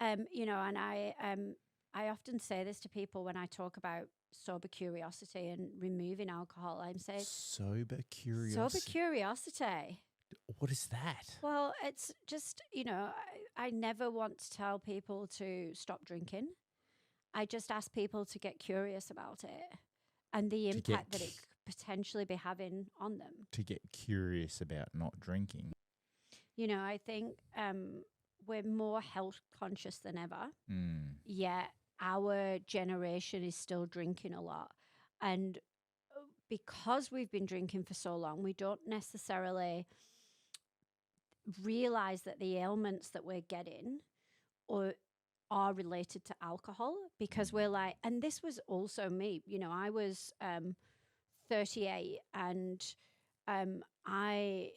And I often say this to people when I talk about sober curiosity and removing alcohol. I'm saying Sober sober curiosity. curiosity. What is that? Well, it's just, I never want to tell people to stop drinking. I just ask people to get curious about it and the To get impact that it could potentially be having on them. To get curious about not drinking. I think we're more health conscious than ever. Yet our generation is still drinking a lot. And because we've been drinking for so long, we don't necessarily realize that the ailments that we're getting are related to alcohol, because we're like, and this was also me, I was 38 and I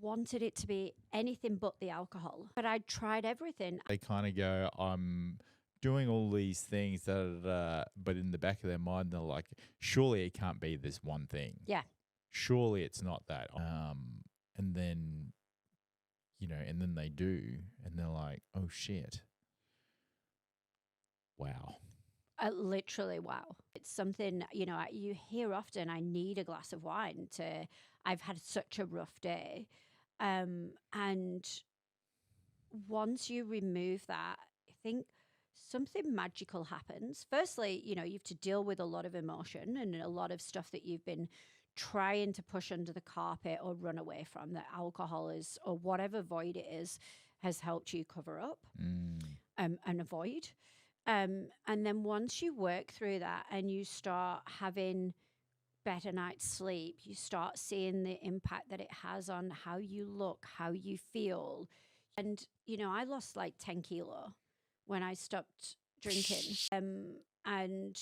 wanted it to be anything but the alcohol, but I tried everything. They kind of go, I'm doing all these things, but in the back of their mind, they're like, surely it can't be this one thing. Yeah. Surely it's not that. And then, and then they do, and they're like, oh shit. Wow. Literally, wow. It's something, you hear often, I need a glass of wine I've had such a rough day. And once you remove that, I think something magical happens. Firstly, you have to deal with a lot of emotion and a lot of stuff that you've been trying to push under the carpet or run away from, that alcohol is, or whatever void it is, has helped you cover up and avoid. And then once you work through that and you start having better night's sleep, you start seeing the impact that it has on how you look, how you feel. And, I lost like 10 kilo when I stopped drinking. And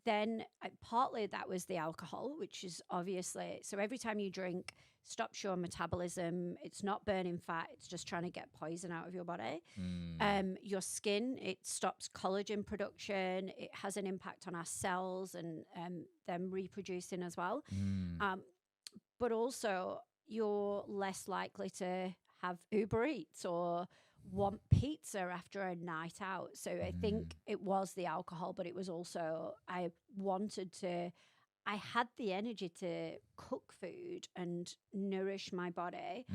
then partly that was the alcohol, which is obviously, so every time you drink, stops your metabolism. It's not burning fat. It's just trying to get poison out of your body. Your skin, it stops collagen production. It has an impact on our cells and them reproducing as well. But also, you're less likely to have Uber Eats or want pizza after a night out. So I think it was the alcohol, but it was also, I had the energy to cook food and nourish my body.